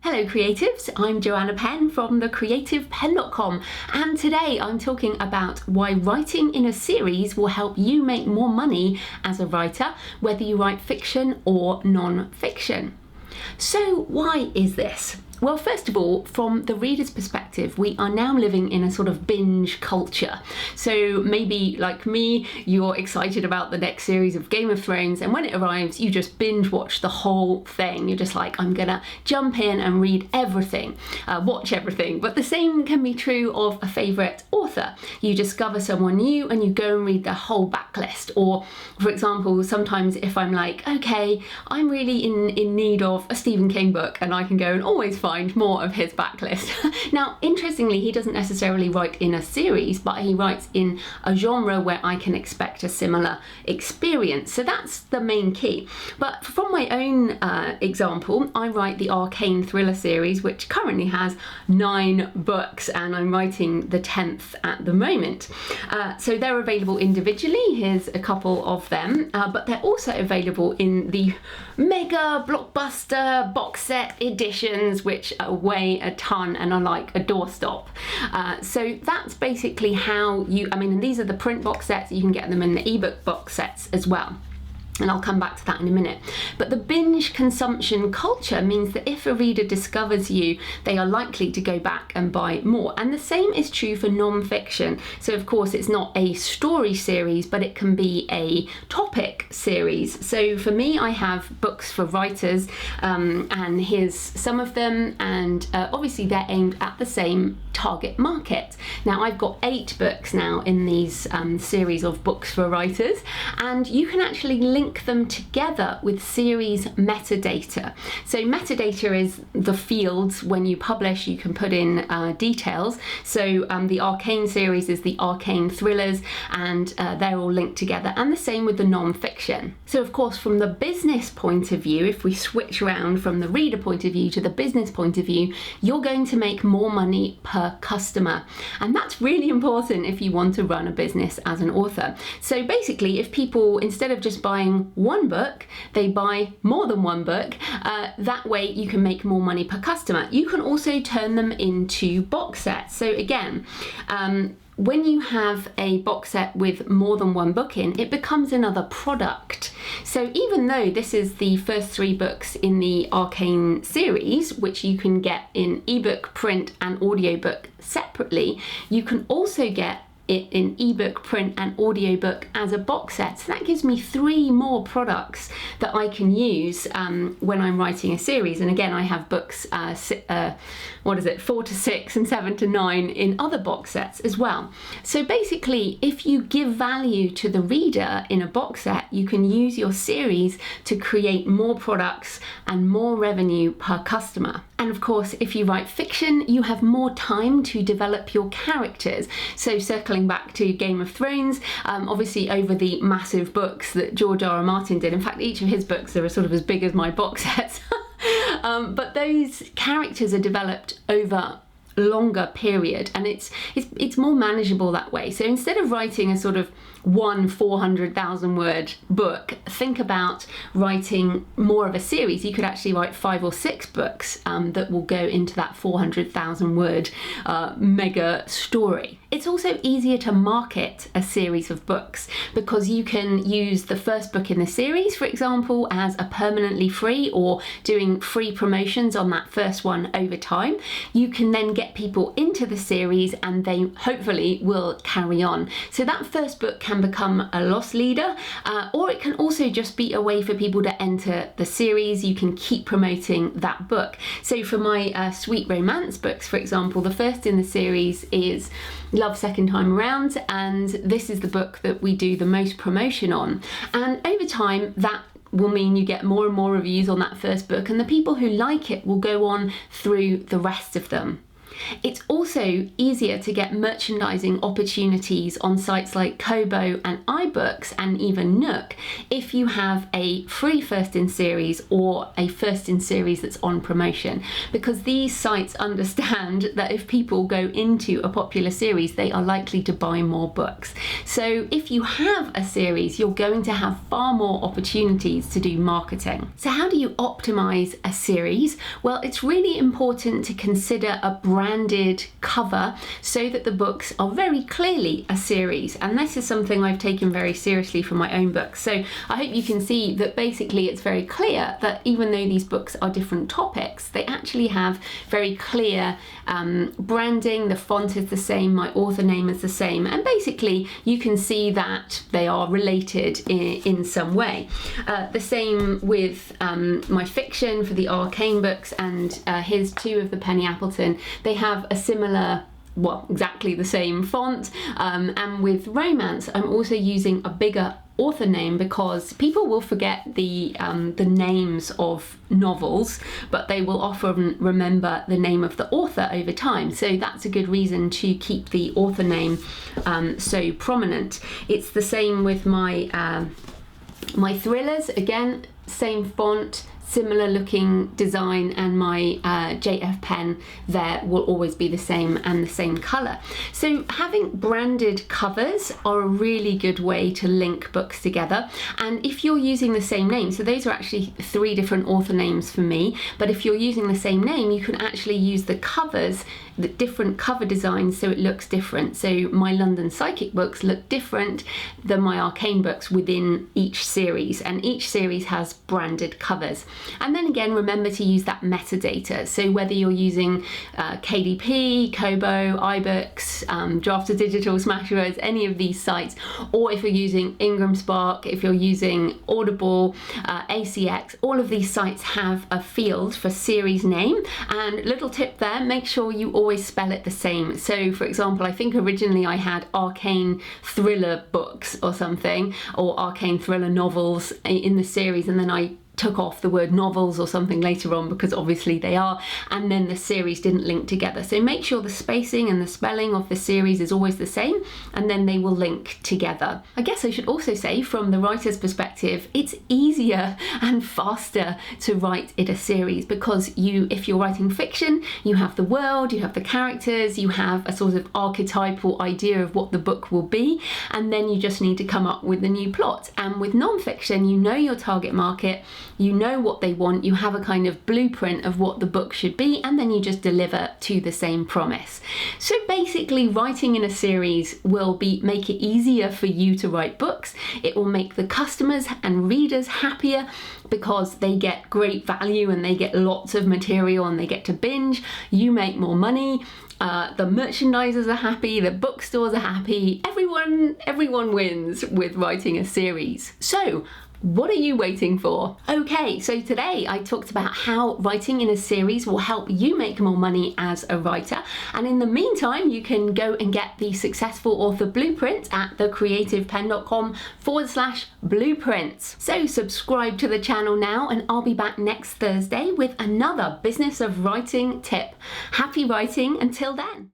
Hello creatives, I'm Joanna Penn from thecreativepenn.com, and today I'm talking about why writing in a series will help you make more money as a writer, whether you write fiction or non-fiction. So why is this? Well, first of all, from the reader's perspective, we are now living in a sort of binge culture. So maybe, like me, you're excited about the next series of Game of Thrones, and when it arrives, you just binge watch the whole thing. You're just like, I'm gonna jump in and read everything, watch everything. But the same can be true of a favourite author. You discover someone new and you go and read their whole backlist. Or, for example, sometimes if I'm like, okay, I'm really in need of a Stephen King book, and I can go and always find more of his backlist. Now, interestingly, he doesn't necessarily write in a series, but he writes in a genre where I can expect a similar experience. So that's the main key. But from my own example, I write the Arcane thriller series, which currently has 9 books, and I'm writing the 10th at the moment. So they're available individually. Here's a couple of them, but they're also available in the mega blockbuster box set editions, which weigh a ton and are like a doorstop. So that's basically how and these are the print box sets. You can get them in the ebook box sets as well. And I'll come back to that in a minute. But the binge consumption culture means that if a reader discovers you, they are likely to go back and buy more. And the same is true for non-fiction. So of course it's not a story series, but it can be a topic series. So for me, I have books for writers, and here's some of them. And obviously they're aimed at the same target market. Now I've got 8 books now in these series of books for writers, and you can actually link them together with series metadata. So metadata is the fields when you publish, you can put in details. So the Arcane series is the Arcane thrillers, and they're all linked together, and the same with the non-fiction. So of course, from the business point of view, if we switch around from the reader point of view to the business point of view, you're going to make more money per customer. And that's really important if you want to run a business as an author. So basically, if people, instead of just buying one book, they buy more than one book, that way you can make more money per customer. You can also turn them into box sets. So again, when you have a box set with more than one book in, it becomes another product. So even though this is the first 3 books in the Arcane series, which you can get in ebook, print and audiobook separately, you can also get it in ebook, print and audiobook as a box set. So that gives me 3 more products that I can use when I'm writing a series. And again, I have books 4 to 6 and 7 to 9 in other box sets as well. So basically, if you give value to the reader in a box set, you can use your series to create more products and more revenue per customer. And of course, if you write fiction, you have more time to develop your characters. So circling back to Game of Thrones, obviously over the massive books that George R.R. Martin did, in fact, each of his books are sort of as big as my box sets, but those characters are developed over longer period, and it's more manageable that way. So instead of writing a sort of 400,000 word book, think about writing more of a series. You could actually write 5 or 6 books that will go into that 400,000 word mega story. It's also easier to market a series of books because you can use the first book in the series, for example, as a permanently free, or doing free promotions on that first one over time. You can then get people into the series and they hopefully will carry on. So that first book can become a loss leader, or it can also just be a way for people to enter the series. You can keep promoting that book. So for my sweet romance books, for example, the first in the series is Love Second Time Around, and this is the book that we do the most promotion on. And over time, that will mean you get more and more reviews on that first book, and the people who like it will go on through the rest of them. It's also easier to get merchandising opportunities on sites like Kobo and iBooks and even Nook if you have a free first in series or a first in series that's on promotion, because these sites understand that if people go into a popular series, they are likely to buy more books. So if you have a series, you're going to have far more opportunities to do marketing. So how do you optimize a series? Well, it's really important to consider a branded cover so that the books are very clearly a series, and this is something I've taken very seriously for my own books. So I hope you can see that basically it's very clear that even though these books are different topics, they actually have very clear branding. The font is the same, my author name is the same, and basically you can see that they are related in some way. The same with my fiction for the Arcane books, and here's two of the Penny Appleton. They have a similar, well, exactly the same font, and with romance I'm also using a bigger author name because people will forget the names of novels, but they will often remember the name of the author over time, so that's a good reason to keep the author name so prominent. It's the same with my my thrillers, again, same font, similar looking design, and my JF pen there will always be the same and the same colour. So having branded covers are a really good way to link books together. And if you're using the same name, so those are actually 3 different author names for me, but if you're using the same name, you can actually use the covers, the different cover designs, so it looks different. So my London Psychic books look different than my Arcane books within each series, and each series has branded covers. And then again, remember to use that metadata. So whether you're using KDP, Kobo, iBooks, Draft Digital, Smashwords, any of these sites, or if you're using Ingram Spark, if you're using Audible, ACX, all of these sites have a field for series name. And little tip there, make sure you always spell it the same. So for example, I think originally I had Arcane Thriller books or something, or Arcane Thriller novels in the series, and then I took off the word novels or something later on because obviously they are, and then the series didn't link together. So make sure the spacing and the spelling of the series is always the same, and then they will link together. I guess I should also say, from the writer's perspective, it's easier and faster to write in a series because if you're writing fiction, you have the world, you have the characters, you have a sort of archetypal idea of what the book will be, and then you just need to come up with a new plot. And with non-fiction, you know your target market, you know what they want, you have a kind of blueprint of what the book should be, and then you just deliver to the same promise. So basically, writing in a series will make it easier for you to write books. It will make the customers and readers happier because they get great value and they get lots of material and they get to binge. You make more money. The merchandisers are happy, the bookstores are happy, everyone wins with writing a series. So what are you waiting for? Okay, so today I talked about how writing in a series will help you make more money as a writer. And in the meantime, you can go and get the Successful Author Blueprint at thecreativepenn.com/blueprints. So subscribe to the channel now, and I'll be back next Thursday with another business of writing tip. Happy writing until then.